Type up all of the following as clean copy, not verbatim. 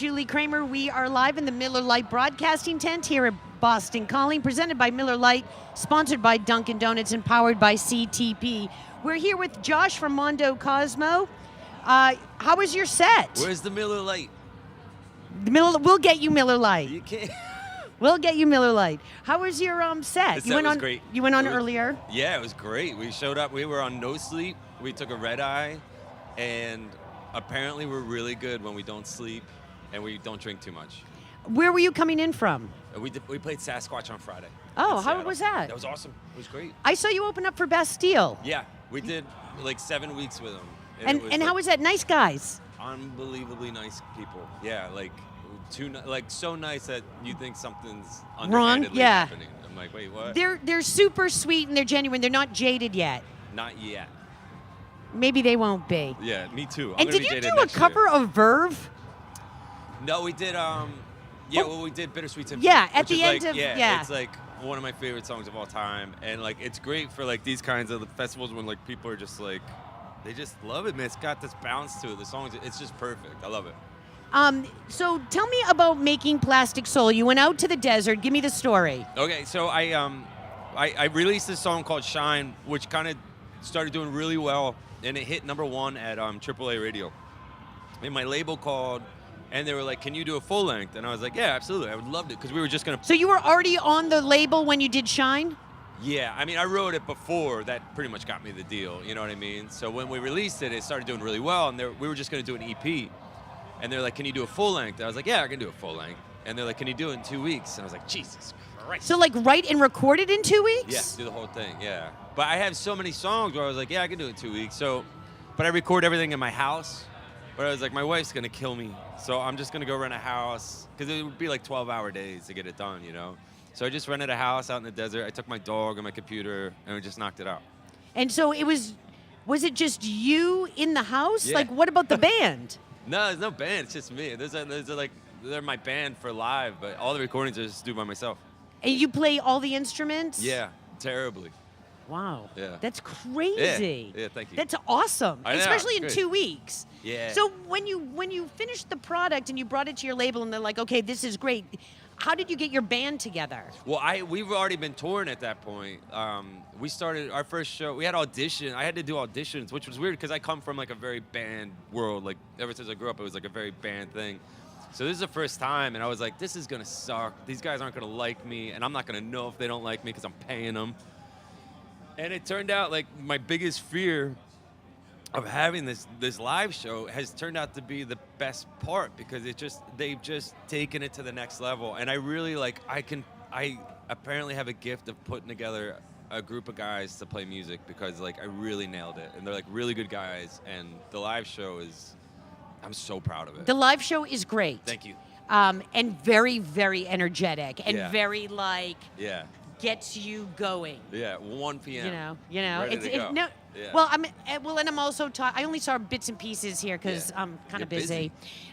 Julie Kramer. We are live in the Miller Lite broadcasting tent here at Boston Calling, presented by Miller Lite, sponsored by Dunkin' Donuts, and powered by CTP. We're here with Josh from Mondo Cozmo. How was your set? Where's the Miller Lite? We'll get you Miller Lite. You can't. We'll get you Miller Lite. How was your set? The set was great. You went on earlier? Yeah, it was great. We showed up. We were on no sleep. We took a red eye, and apparently we're really good when we don't sleep and we don't drink too much. Where were you coming in from? We played Sasquatch on Friday. Oh, how was that? That was awesome. It was great. I saw you open up for Bastille. Yeah, we did like 7 weeks with them. And how was that? Nice guys. Unbelievably nice people. Yeah, so nice that you think something's wrong. Yeah. happening. I'm like, wait, what? They're super sweet and they're genuine. They're not jaded yet. Not yet. Maybe they won't be. Yeah, me too. And did you do a cover of Verve? No, we did. We did Bittersweet Symphony. Yeah, at the end of it's like one of my favorite songs of all time, and like it's great for like these kinds of festivals when like people are just like, they just love it, man. It's got this bounce to it. The songs, it's just perfect. I love it. So tell me about making Plastic Soul. You went out to the desert. Give me the story. Okay, so I released this song called Shine, which kind of started doing really well, and it hit #1 at AAA radio. And my label called, and they were like, "Can you do a full length?" And I was like, "Yeah, absolutely. I would love it," because we were just gonna. So you were already on the label when you did Shine? Yeah, I mean, I wrote it before. That pretty much got me the deal. You know what I mean? So when we released it, it started doing really well, and we were just gonna do an EP. And they're like, "Can you do a full length?" I was like, "Yeah, I can do a full length." And they're like, "Can you do it in 2 weeks?" And I was like, "Jesus Christ." So like write and record it in 2 weeks? Yeah, do the whole thing, yeah. But I have so many songs where I was like, "Yeah, I can do it in 2 weeks." But I record everything in my house. But I was like, my wife's gonna kill me. So I'm just gonna go rent a house. Because it would be like 12-hour days to get it done, you know? So I just rented a house out in the desert. I took my dog and my computer, and we just knocked it out. And so was it just you in the house? Yeah. Like, what about the band? No, there's no band. It's just me. They're my band for live, but all the recordings I just do by myself. And you play all the instruments? Yeah, terribly. Wow. Yeah. That's crazy. Yeah, thank you. That's awesome. I know, Especially in great. 2 weeks. Yeah. So when you finished the product and you brought it to your label and they're like, "Okay, this is great." How did you get your band together? Well, we've already been touring at that point. We started our first show. We had audition. I had to do auditions, which was weird because I come from like a very band world. Like ever since I grew up, it was like a very band thing. So this is the first time, and I was like, "This is gonna suck. These guys aren't gonna like me, and I'm not gonna know if they don't like me because I'm paying them." And it turned out like my biggest fear of having this live show has turned out to be the best part, because they've just taken it to the next level. And I really I apparently have a gift of putting together a group of guys to play music, because like I really nailed it, and they're like really good guys, and the live show I'm so proud of it. The live show is great. Thank you. And very, very energetic and Yeah. very like Yeah. gets you going. Yeah. 1 p.m. You know. Ready to go. No. Yeah. Well, and I'm also I only saw bits and pieces here because Yeah. I'm kind of You're busy.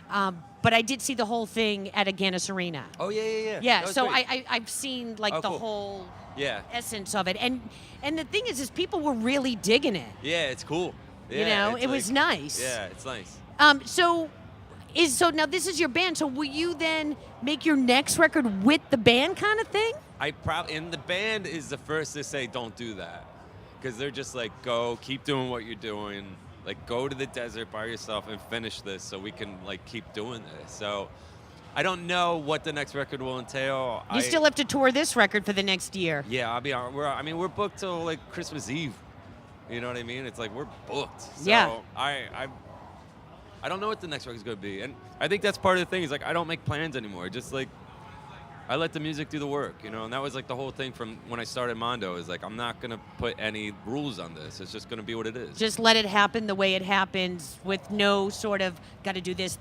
But I did see the whole thing at Agganis Arena. Oh yeah. Yeah. That was So great. I've seen like the cool. whole Yeah. essence of it, and the thing is people were really digging it. Yeah, it's cool. Yeah, You know, it's it was nice. Yeah, it's nice. So now this is your band. So will you then make your next record with the band kind of thing? And the band is the first to say don't do that, because they're just like, go, keep doing what you're doing, like go to the desert by yourself and finish this so we can like keep doing this. So I don't know what the next record will entail. You still have to tour this record for the next year. Yeah, we're booked till like Christmas Eve. You know what I mean? It's like we're booked. So Yeah. I don't know what the next record's gonna be, and I think that's part of the thing. Is like I don't make plans anymore. Just like I let the music do the work, you know. And that was like the whole thing from when I started Mondo. Is like I'm not gonna put any rules on this. It's just gonna be what it is. Just let it happen the way it happens, with no sort of got to do this,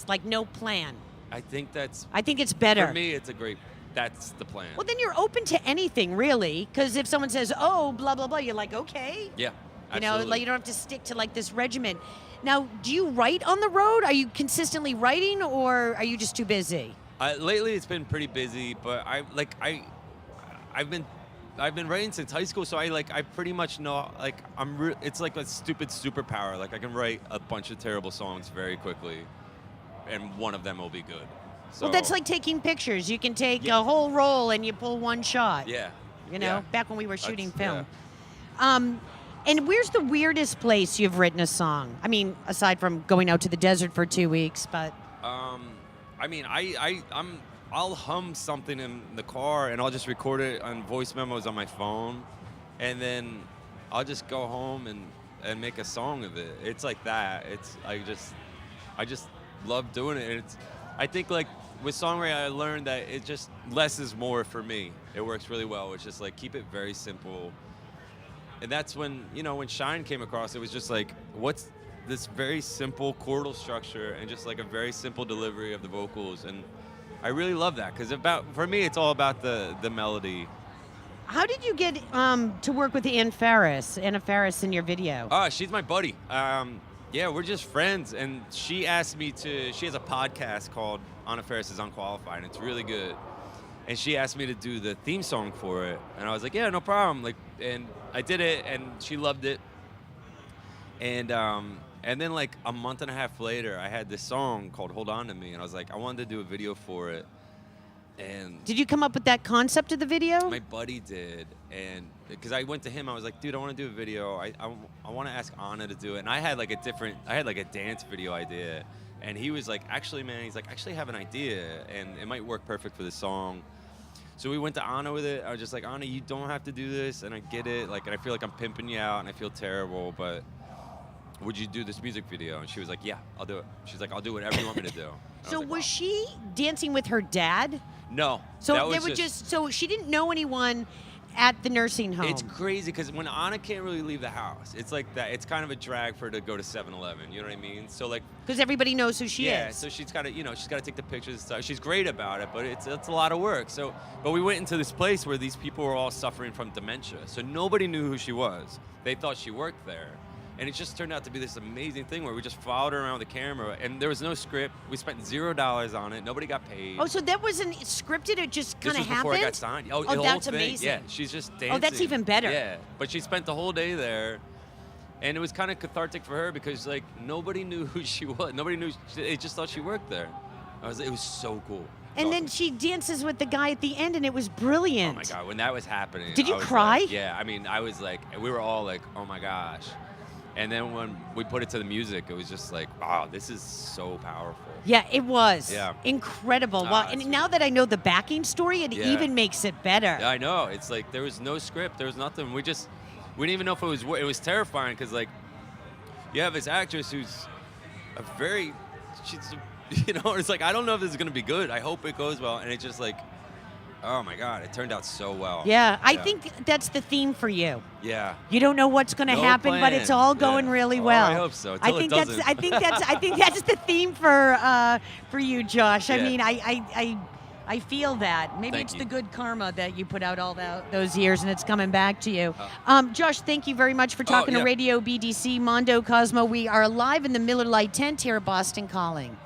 like no plan. I think it's better. For me, that's the plan. Well, then you're open to anything, really, because if someone says, "Oh, blah blah blah," you're like, "Okay." Yeah. You know, Absolutely. like you don't have to stick to like this regimen. Now, do you write on the road? Are you consistently writing, or are you just too busy? Lately, it's been pretty busy, but I've been writing since high school, so I pretty much know like it's like a stupid superpower. Like I can write a bunch of terrible songs very quickly, and one of them will be good. So Well, that's like taking pictures. You can take a whole roll and you pull one shot. yeah, You know, back when we were shooting That's- film. And where's the weirdest place you've written a song? I mean, aside from going out to the desert for 2 weeks, but I mean, I'll hum something in the car and I'll just record it on voice memos on my phone, and then I'll just go home and make a song of it. It's like that. I just love doing it. And I think like with songwriting, I learned that it just less is more for me. It works really well. It's just like keep it very simple. And that's when, when Shine came across, it was just like, what's this very simple chordal structure and just like a very simple delivery of the vocals. And I really love that because for me, it's all about the melody. how did you get to work with Anna Ferris in your video? Oh, she's my buddy. Yeah, we're just friends. And she asked me she has a podcast called Anna Ferris is Unqualified, and it's really good. And she asked me to do the theme song for it. And I was like, yeah, no problem. And I did it, and she loved it. And then like a month and a half later, I had this song called Hold On To Me, and I was like, I wanted to do a video for it. And Did you come up with that concept of the video? my buddy did, and because I went to him, I was like, dude, I want to do a video. I want to ask Anna to do it. And I had like a dance video idea. And he was like, actually, man, I have an idea, and it might work perfect for this song. So we went to Anna with it. I was just like, Anna, you don't have to do this, and I get it. Like, and I feel like I'm pimping you out, and I feel terrible, but would you do this music video? And she was like, yeah, I'll do it. She's like, I'll do whatever you want me to do. And So I was, was like, she dancing with her dad? no. So that they was were so she didn't know anyone at the nursing home. It's crazy because when Anna can't really leave the house, it's like that. It's kind of a drag for her to go to 7-Eleven. You know what I mean? So like, because everybody knows who she yeah. is. So she's got to, she's got to take the pictures and stuff. She's great about it, but it's a lot of work. So, but we went into this place where these people were all suffering from dementia. So nobody knew who she was. They thought she worked there. And it just turned out to be this amazing thing where we just followed her around with the camera, and there was no script. We spent $0 on it. Nobody got paid. Oh, so that wasn't scripted? It just kind of This was happened? before I got signed. Oh, the whole that's thing. amazing. Yeah, she's just dancing. Oh, that's even better. Yeah, but she spent the whole day there, and it was kind of cathartic for her because like nobody knew who she was. Nobody knew. They just thought she worked there. It was so cool. And then she dances with the guy at the end, and it was brilliant. Oh my God, when that was happening. Did you I was cry? like, yeah, I mean, I was like, we were all like, oh my gosh. And then when we put it to the music, it was just like, wow, this is so powerful. Yeah, it was. Yeah. Incredible. Ah, Wow. that's And now that I know the backing story, it Yeah. even makes it better. Yeah, I know. It's like there was no script. There was nothing. We didn't even know if it was terrifying because like you have this actress who's it's like, I don't know if this is going to be good. I hope it goes well. And it's just like, oh my God, it turned out so well. Yeah, I think that's the theme for you. Yeah. You don't know what's going to No happen, but plan. it's all going Yeah. really Oh, well. I hope so. I Till it think that's doesn't. I think that's the theme for you, Josh. I Yeah. mean, I feel that. Maybe Thank it's you. the good karma that you put out all those years, and it's coming back to you. Josh, thank you very much for talking to yeah. Radio BDC, Mondo Cozmo. We are live in the Miller Lite tent here at Boston Calling.